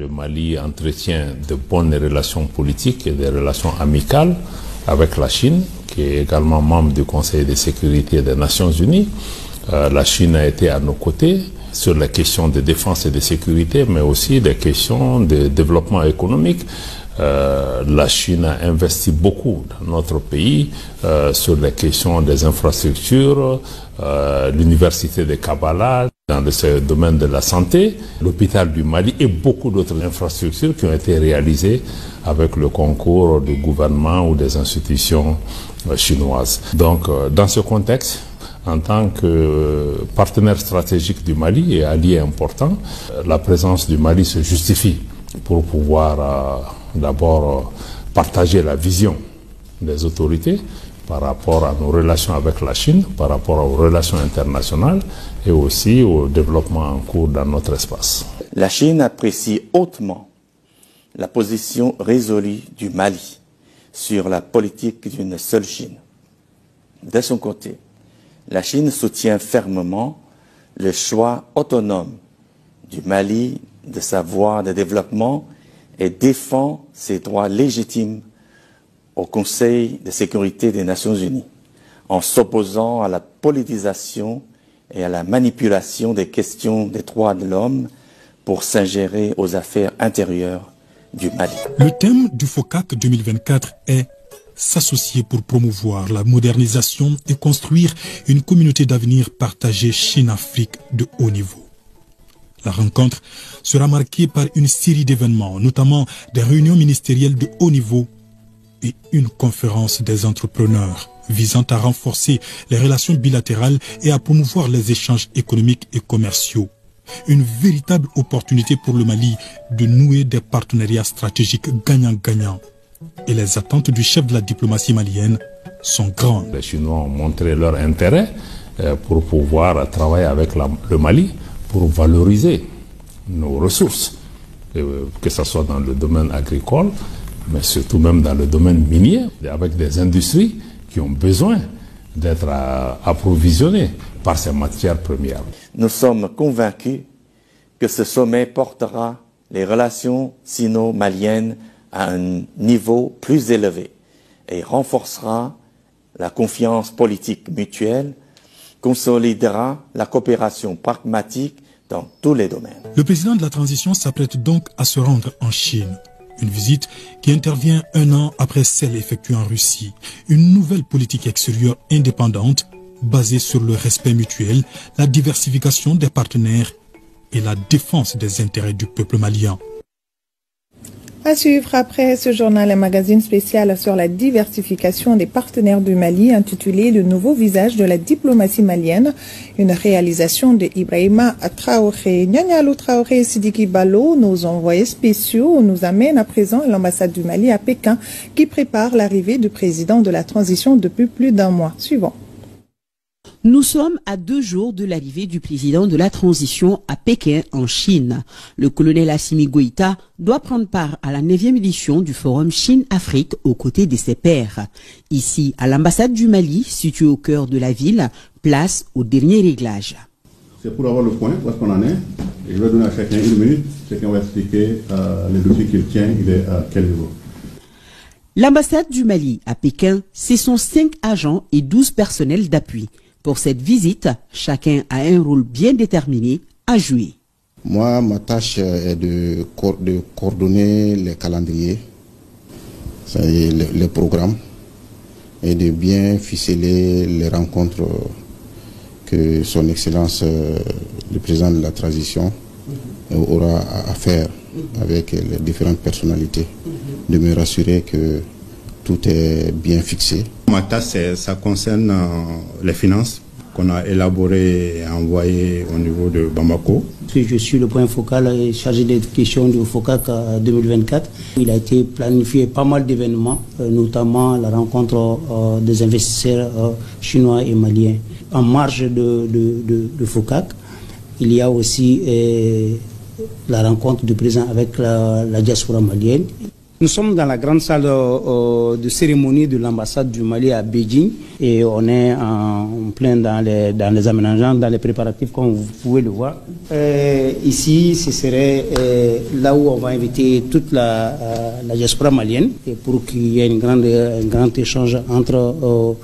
Le Mali entretient de bonnes relations politiques et des relations amicales avec la Chine, qui est également membre du Conseil de sécurité des Nations Unies. La Chine a été à nos côtés sur les questions de défense et de sécurité, mais aussi des questions de développement économique. La Chine a investi beaucoup dans notre pays sur les questions des infrastructures, l'université de Kabbalah, dans le domaine de la santé, l'hôpital du Mali et beaucoup d'autres infrastructures qui ont été réalisées avec le concours du gouvernement ou des institutions chinoises. Donc, dans ce contexte, en tant que partenaire stratégique du Mali et allié important, la présence du Mali se justifie pour pouvoir d'abord partager la vision des autorités par rapport à nos relations avec la Chine, par rapport aux relations internationales et aussi au développement en cours dans notre espace. La Chine apprécie hautement la position résolue du Mali sur la politique d'une seule Chine. De son côté, la Chine soutient fermement le choix autonome du Mali de sa voie de développement et défend ses droits légitimes au Conseil de sécurité des Nations Unies, en s'opposant à la politisation et à la manipulation des questions des droits de l'homme pour s'ingérer aux affaires intérieures du Mali. Le thème du FOCAC 2024 est s'associer pour promouvoir la modernisation et construire une communauté d'avenir partagée Chine-Afrique de haut niveau. La rencontre sera marquée par une série d'événements, notamment des réunions ministérielles de haut niveau et une conférence des entrepreneurs visant à renforcer les relations bilatérales et à promouvoir les échanges économiques et commerciaux. Une véritable opportunité pour le Mali de nouer des partenariats stratégiques gagnant-gagnant. Et les attentes du chef de la diplomatie malienne sont grandes. Les Chinois ont montré leur intérêt pour pouvoir travailler avec le Mali pour valoriser nos ressources, que ce soit dans le domaine agricole, mais surtout même dans le domaine minier, avec des industries qui ont besoin d'être approvisionnées par ces matières premières. Nous sommes convaincus que ce sommet portera les relations sino-maliennes à un niveau plus élevé et renforcera la confiance politique mutuelle, consolidera la coopération pragmatique dans tous les domaines. Le président de la transition s'apprête donc à se rendre en Chine. Une visite qui intervient un an après celle effectuée en Russie. Une nouvelle politique extérieure indépendante basée sur le respect mutuel, la diversification des partenaires et la défense des intérêts du peuple malien. À suivre après ce journal, un magazine spécial sur la diversification des partenaires du Mali intitulé « Le nouveau visage de la diplomatie malienne », une réalisation de Ibrahima Traoré. Nyanyalou Traoré et Sidiki Balo, nos envoyés spéciaux, nous amènent à présent à l'ambassade du Mali à Pékin qui prépare l'arrivée du président de la transition depuis plus d'un mois. Suivant. Nous sommes à 2 jours de l'arrivée du président de la transition à Pékin, en Chine. Le colonel Assimi Goïta doit prendre part à la 9e édition du Forum Chine-Afrique aux côtés de ses pairs. Ici, à l'ambassade du Mali, située au cœur de la ville, place au dernier réglage. C'est pour avoir le point, où est-ce qu'on en est. Et je vais donner à chacun 1 minute, chacun va expliquer les dossiers qu'il tient, il est à quel niveau. L'ambassade du Mali à Pékin, ce sont 5 agents et 12 personnels d'appui. Pour cette visite, chacun a un rôle bien déterminé à jouer. Moi, ma tâche est de coordonner les calendriers, c'est-à-dire les programmes, et de bien ficeler les rencontres que son Excellence, le président de la transition, aura à faire avec les différentes personnalités, de me rassurer que tout est bien fixé. Ma tâche, ça concerne les finances qu'on a élaborées et envoyées au niveau de Bamako. Je suis le point focal chargé des questions du FOCAC 2024. Il a été planifié pas mal d'événements, notamment la rencontre des investisseurs chinois et maliens. En marge de FOCAC, il y a aussi la rencontre du président avec la diaspora malienne. Nous sommes dans la grande salle de cérémonie de l'ambassade du Mali à Beijing et on est en plein dans les aménagements, dans les préparatifs comme vous pouvez le voir. Ici, ce serait là où on va inviter toute la diaspora malienne et pour qu'il y ait un grand échange entre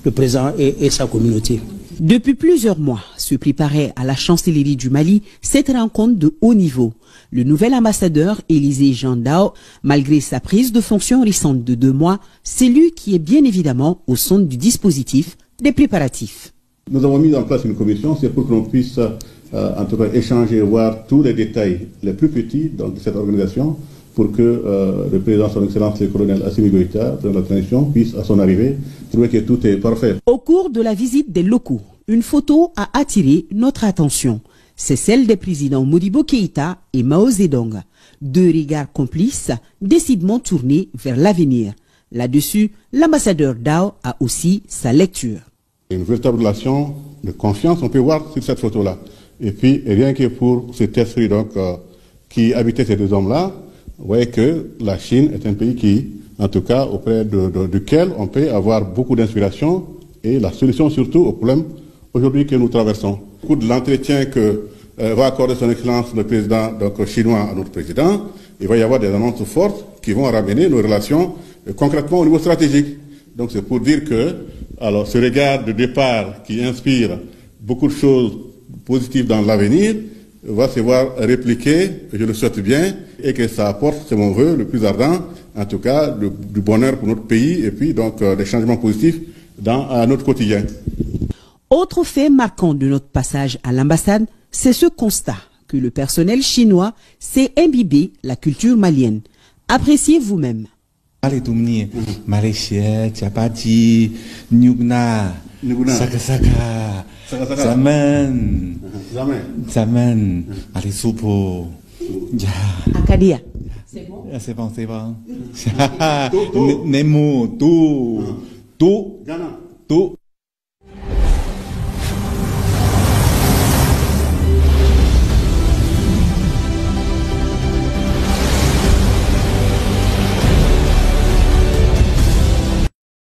le président et sa communauté. Depuis plusieurs mois, se préparait à la chancellerie du Mali cette rencontre de haut niveau. Le nouvel ambassadeur, Élisée Jean Dao, malgré sa prise de fonction récente de 2 mois, c'est lui qui est bien évidemment au centre du dispositif des préparatifs. Nous avons mis en place une commission, c'est pour que l'on puisse en tout cas échanger, voir tous les détails les plus petits de cette organisation pour que le président, son excellence, le colonel Assimi Goïta, de la transition, puisse à son arrivée trouver que tout est parfait. Au cours de la visite des locaux, une photo a attiré notre attention. C'est celle des présidents Modibo Keïta et Mao Zedong. 2 regards complices, décidément tournés vers l'avenir. Là-dessus, l'ambassadeur Dao a aussi sa lecture. Une véritable relation de confiance, on peut voir sur cette photo-là. Et puis, rien que pour cet esprit donc, qui habitait ces 2 hommes-là, vous voyez que la Chine est un pays qui, en tout cas, auprès duquel on peut avoir beaucoup d'inspiration et la solution surtout aux problèmes aujourd'hui que nous traversons. Au cours de l'entretien que va accorder son excellence le président donc, chinois à notre président, il va y avoir des annonces fortes qui vont ramener nos relations concrètement au niveau stratégique. Donc c'est pour dire que alors, ce regard de départ qui inspire beaucoup de choses positives dans l'avenir va se voir répliqué, je le souhaite bien, et que ça apporte, c'est mon vœu le plus ardent, en tout cas, du bonheur pour notre pays et puis donc des changements positifs à notre quotidien. Autre fait marquant de notre passage à l'ambassade, c'est ce constat que le personnel chinois s'est imbibé la culture malienne. Appréciez vous-même. Malaysia, Chapati, Nyugna, Saka, Zaman, Ali Supo, Akadia. C'est bon? C'est bon, c'est bon. Nemo, tout.